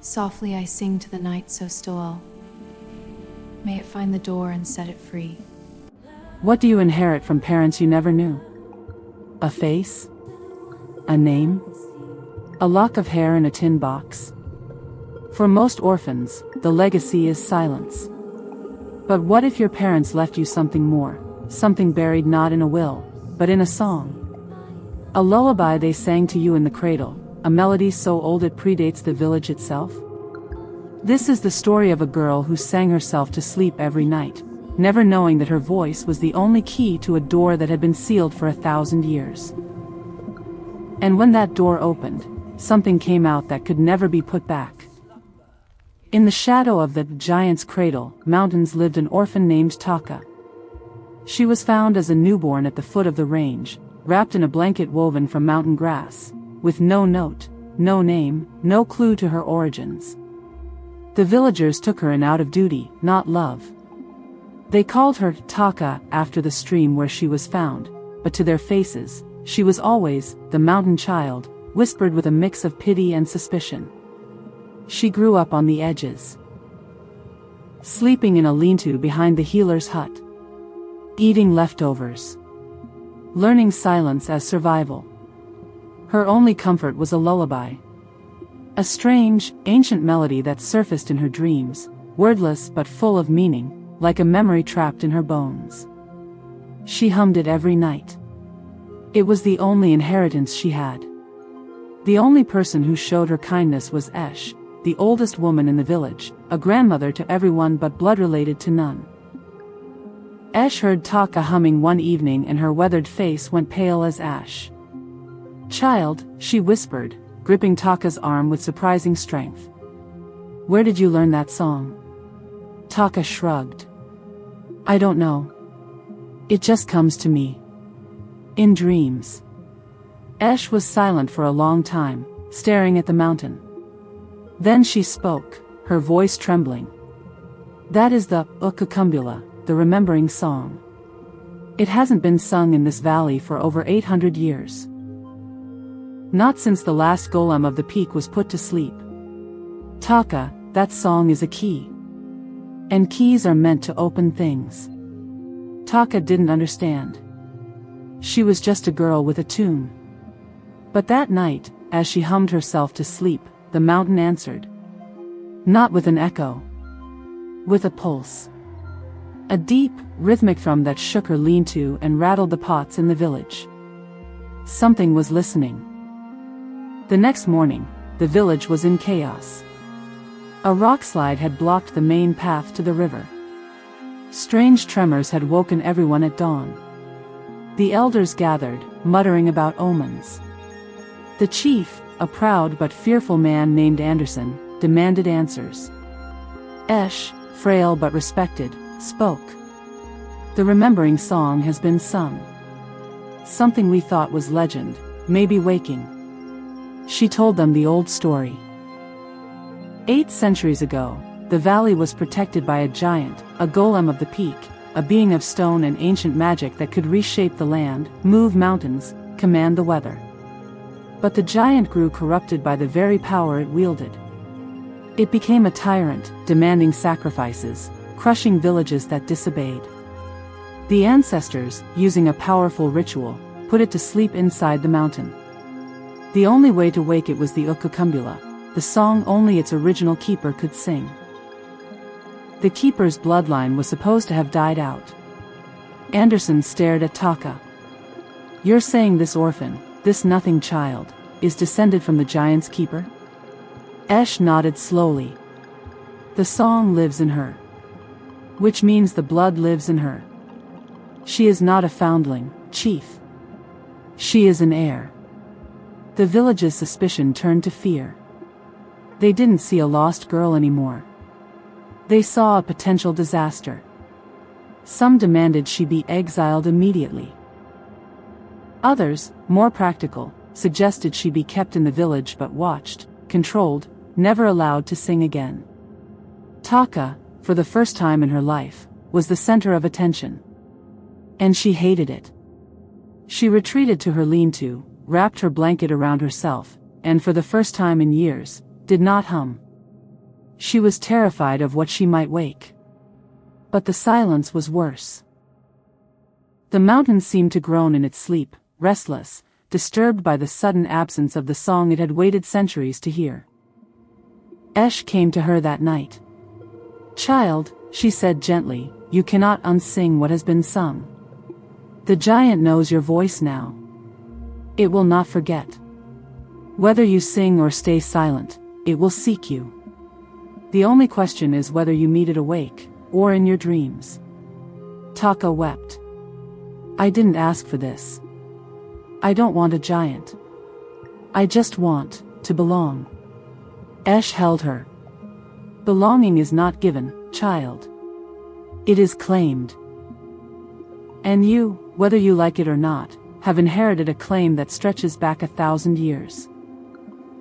Softly I sing to the night so still. May it find the door and set it free. What do you inherit from parents you never knew? A face? A name? A lock of hair in a tin box? For most orphans, the legacy is silence. But what if your parents left you something more, something buried not in a will, but in a song? A lullaby they sang to you in the cradle, a melody so old it predates the village itself? This is the story of a girl who sang herself to sleep every night, never knowing that her voice was the only key to a door that had been sealed for 1,000 years. And when that door opened, something came out that could never be put back. In the shadow of the giant's cradle, mountains lived an orphan named Taka. She was found as a newborn at the foot of the range, wrapped in a blanket woven from mountain grass, with no note, no name, no clue to her origins. The villagers took her in out of duty, not love. They called her Taka after the stream where she was found, but to their faces, she was always the mountain child, whispered with a mix of pity and suspicion. She grew up on the edges, sleeping in a lean-to behind the healer's hut, eating leftovers, learning silence as survival. Her only comfort was a lullaby, a strange, ancient melody that surfaced in her dreams, wordless but full of meaning, like a memory trapped in her bones. She hummed it every night. It was the only inheritance she had. The only person who showed her kindness was Eshe, the oldest woman in the village, a grandmother to everyone but blood-related to none. Eshe heard Taka humming one evening and her weathered face went pale as ash. "Child," she whispered, gripping Taka's arm with surprising strength. "Where did you learn that song?" Taka shrugged. "I don't know. It just comes to me. In dreams." Eshe was silent for a long time, staring at the mountain. Then she spoke, her voice trembling. "That is the Ukukhumbula, the remembering song. It hasn't been sung in this valley for over 800 years. Not since the last golem of the peak was put to sleep. Taka, that song is a key. And keys are meant to open things." Taka didn't understand. She was just a girl with a tune. But that night, as she hummed herself to sleep, the mountain answered. Not with an echo. With a pulse. A deep, rhythmic thrum that shook her lean-to and rattled the pots in the village. Something was listening. The next morning, the village was in chaos. A rockslide had blocked the main path to the river. Strange tremors had woken everyone at dawn. The elders gathered, muttering about omens. The chief, a proud but fearful man named Anderson, demanded answers. Eshe, frail but respected, spoke. "The remembering song has been sung. Something we thought was legend, may be waking." She told them the old story. 8 centuries ago, the valley was protected by a giant, a golem of the peak, a being of stone and ancient magic that could reshape the land, move mountains, command the weather. But the giant grew corrupted by the very power it wielded. It became a tyrant, demanding sacrifices, crushing villages that disobeyed. The ancestors, using a powerful ritual, put it to sleep inside the mountain. The only way to wake it was the Ukukhumbula, the song only its original keeper could sing. The keeper's bloodline was supposed to have died out. Anderson stared at Taka. "You're saying this orphan, this nothing child, is descended from the giant's keeper?" Eshe nodded slowly. "The song lives in her. Which means the blood lives in her. She is not a foundling, chief. She is an heir." The village's suspicion turned to fear. They didn't see a lost girl anymore. They saw a potential disaster. Some demanded she be exiled immediately. Others, more practical, suggested she be kept in the village but watched, controlled, never allowed to sing again. Taka, for the first time in her life, was the center of attention. And she hated it. She retreated to her lean-to, wrapped her blanket around herself, and for the first time in years, did not hum. She was terrified of what she might wake. But the silence was worse. The mountain seemed to groan in its sleep, restless, disturbed by the sudden absence of the song it had waited centuries to hear. Eshe came to her that night. "Child," she said gently, "you cannot unsing what has been sung. The giant knows your voice now. It will not forget. Whether you sing or stay silent, it will seek you. The only question is whether you meet it awake, or in your dreams." Taka wept. "I didn't ask for this. I don't want a giant. I just want to belong." Eshe held her. "Belonging is not given, child. It is claimed. And you, whether you like it or not, have inherited a claim that stretches back 1,000 years."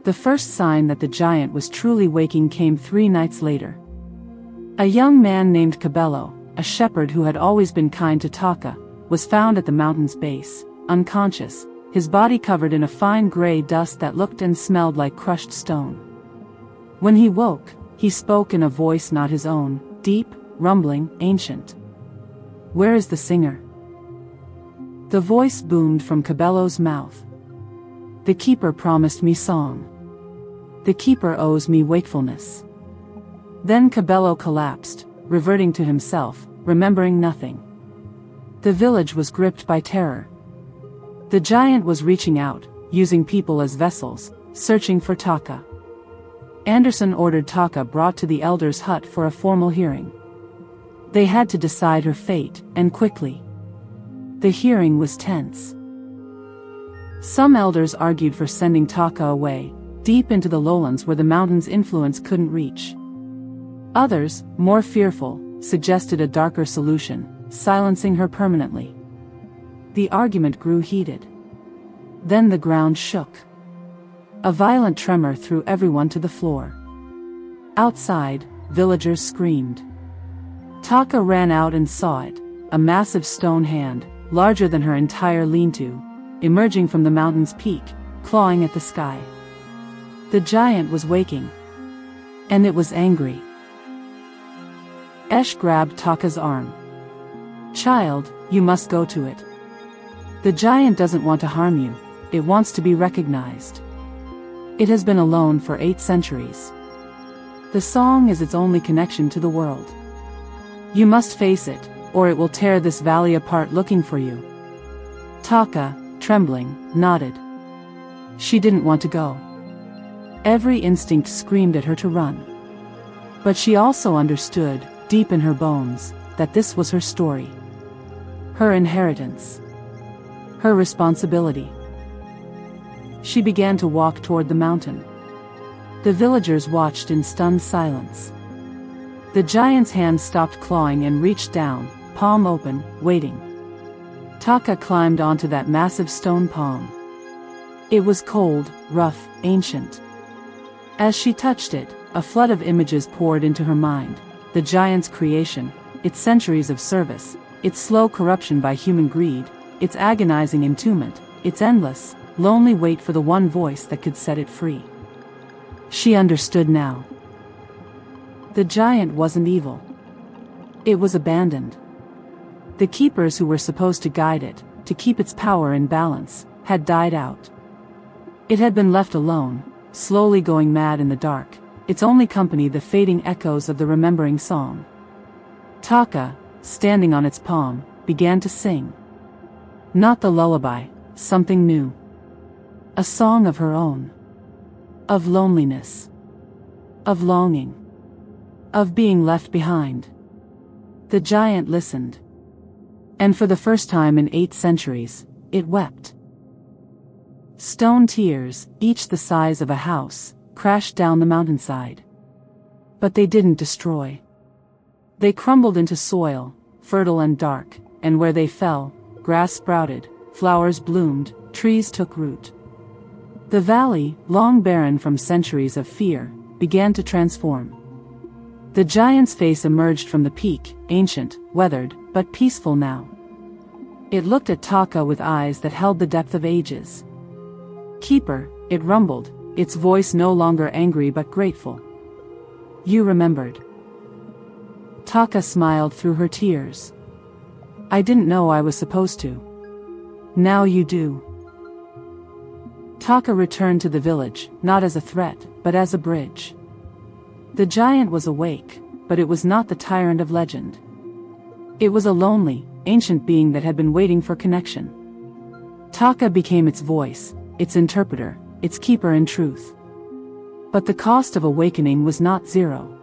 The first sign that the giant was truly waking came 3 nights later. A young man named Kabelo, a shepherd who had always been kind to Taka, was found at the mountain's base, unconscious, his body covered in a fine gray dust that looked and smelled like crushed stone. When he woke, he spoke in a voice not his own, deep, rumbling, ancient. "Where is the singer?" The voice boomed from Kabelo's mouth. "The keeper promised me song. The keeper owes me wakefulness." Then Kabelo collapsed, reverting to himself, remembering nothing. The village was gripped by terror. The giant was reaching out, using people as vessels, searching for Taka. Anderson ordered Taka brought to the elder's hut for a formal hearing. They had to decide her fate, and quickly. The hearing was tense. Some elders argued for sending Taka away, deep into the lowlands where the mountain's influence couldn't reach. Others, more fearful, suggested a darker solution, silencing her permanently. The argument grew heated. Then the ground shook. A violent tremor threw everyone to the floor. Outside, villagers screamed. Taka ran out and saw it, a massive stone hand, larger than her entire lean-to, emerging from the mountain's peak, clawing at the sky. The giant was waking. And it was angry. Eshe grabbed Taka's arm. "Child, you must go to it. The giant doesn't want to harm you, it wants to be recognized. It has been alone for 8 centuries. The song is its only connection to the world. You must face it, or it will tear this valley apart looking for you." Taka, trembling, nodded. She didn't want to go. Every instinct screamed at her to run. But she also understood, deep in her bones, that this was her story. Her inheritance. Her responsibility. She began to walk toward the mountain. The villagers watched in stunned silence. The giant's hand stopped clawing and reached down, palm open, waiting. Taka climbed onto that massive stone palm. It was cold, rough, ancient. As she touched it, a flood of images poured into her mind. The giant's creation, its centuries of service, its slow corruption by human greed, its agonizing entombment, its endless, lonely wait for the one voice that could set it free. She understood now. The giant wasn't evil. It was abandoned. The keepers who were supposed to guide it, to keep its power in balance, had died out. It had been left alone, slowly going mad in the dark, its only company the fading echoes of the remembering song. Taka, standing on its palm, began to sing. Not the lullaby, something new. A song of her own. Of loneliness. Of longing. Of being left behind. The giant listened. And for the first time in 8 centuries, it wept. Stone tears, each the size of a house, crashed down the mountainside. But they didn't destroy. They crumbled into soil, fertile and dark, and where they fell, grass sprouted, flowers bloomed, trees took root. The valley, long barren from centuries of fear, began to transform. The giant's face emerged from the peak, ancient, weathered, but peaceful now. It looked at Taka with eyes that held the depth of ages. "Keeper," it rumbled, its voice no longer angry but grateful. You remembered. Taka smiled through her tears. I didn't know I was supposed to. Now you do. Taka returned to the village, not as a threat, but as a bridge. The giant was awake, but it was not the tyrant of legend. It was a lonely, ancient being that had been waiting for connection. Taka became its voice, its interpreter, its keeper in truth. But the cost of awakening was not zero.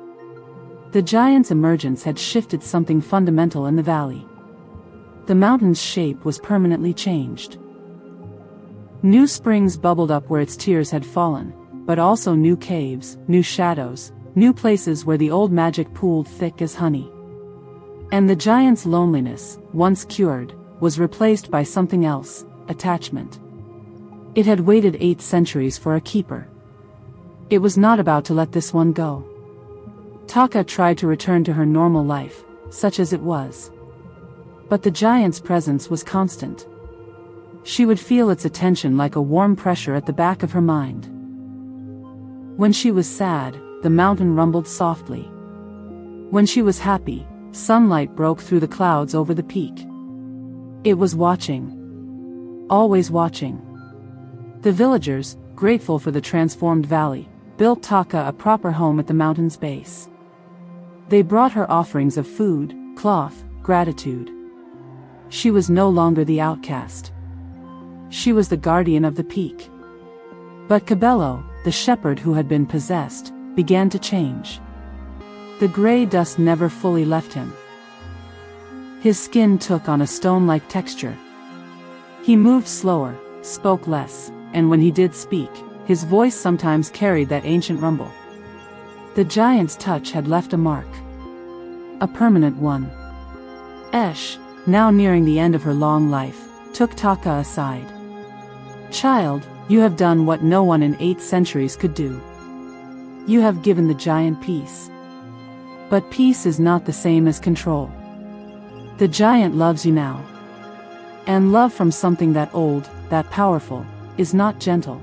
The giant's emergence had shifted something fundamental in the valley. The mountain's shape was permanently changed. New springs bubbled up where its tears had fallen, but also new caves, new shadows, new places where the old magic pooled thick as honey. And the giant's loneliness, once cured, was replaced by something else, attachment. It had waited 8 centuries for a keeper. It was not about to let this one go. Taka tried to return to her normal life, such as it was. But the giant's presence was constant. She would feel its attention like a warm pressure at the back of her mind. When she was sad, the mountain rumbled softly. When she was happy, sunlight broke through the clouds over the peak. It was watching. Always watching. The villagers, grateful for the transformed valley, built Taka a proper home at the mountain's base. They brought her offerings of food, cloth, gratitude. She was no longer the outcast. She was the guardian of the peak. But Kabelo, the shepherd who had been possessed, began to change. The gray dust never fully left him. His skin took on a stone-like texture. He moved slower, spoke less, and when he did speak, his voice sometimes carried that ancient rumble. The giant's touch had left a mark. A permanent one. Eshe, now nearing the end of her long life, took Taka aside. Child, you have done what no one in 8 centuries could do. You have given the giant peace. But peace is not the same as control. The giant loves you now. And love from something that old, that powerful, is not gentle.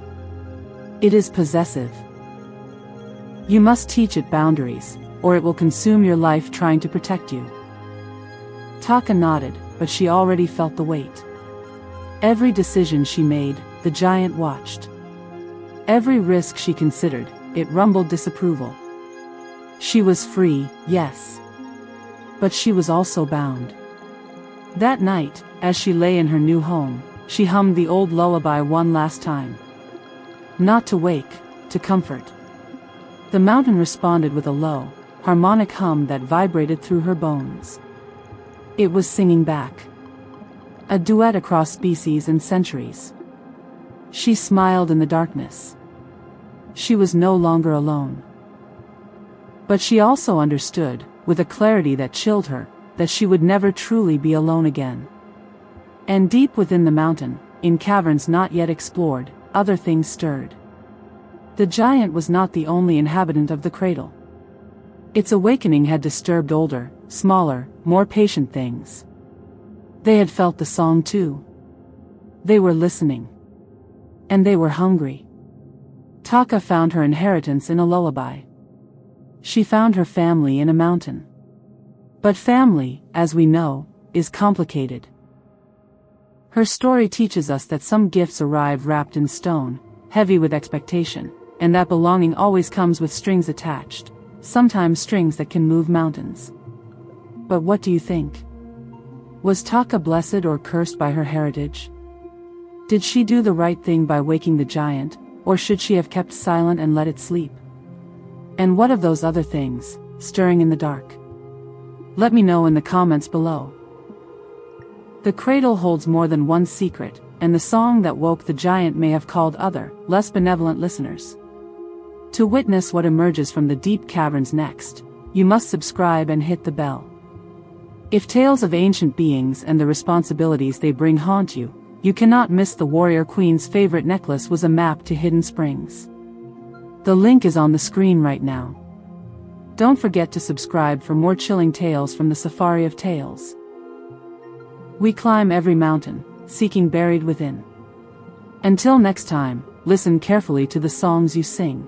It is possessive. You must teach it boundaries, or it will consume your life trying to protect you. Taka nodded, but she already felt the weight. Every decision she made, the giant watched. Every risk she considered, it rumbled disapproval. She was free, yes. But she was also bound. That night, as she lay in her new home, she hummed the old lullaby one last time. Not to wake, to comfort. The mountain responded with a low, harmonic hum that vibrated through her bones. It was singing back. A duet across species and centuries. She smiled in the darkness. She was no longer alone. But she also understood, with a clarity that chilled her, that she would never truly be alone again. And deep within the mountain, in caverns not yet explored, other things stirred. The giant was not the only inhabitant of the cradle. Its awakening had disturbed older, smaller, more patient things. They had felt the song too. They were listening. And they were hungry. Taka found her inheritance in a lullaby. She found her family in a mountain. But family, as we know, is complicated. Her story teaches us that some gifts arrive wrapped in stone, heavy with expectation, and that belonging always comes with strings attached, sometimes strings that can move mountains. But what do you think? Was Taka blessed or cursed by her heritage? Did she do the right thing by waking the giant, or should she have kept silent and let it sleep? And what of those other things, stirring in the dark? Let me know in the comments below. The cradle holds more than one secret, and the song that woke the giant may have called other, less benevolent listeners. To witness what emerges from the deep caverns next, you must subscribe and hit the bell. If tales of ancient beings and the responsibilities they bring haunt you, you cannot miss the warrior queen's favorite necklace was a map to hidden springs. The link is on the screen right now. Don't forget to subscribe for more chilling tales from the Safari of Tales. We climb every mountain, seeking buried within. Until next time, listen carefully to the songs you sing.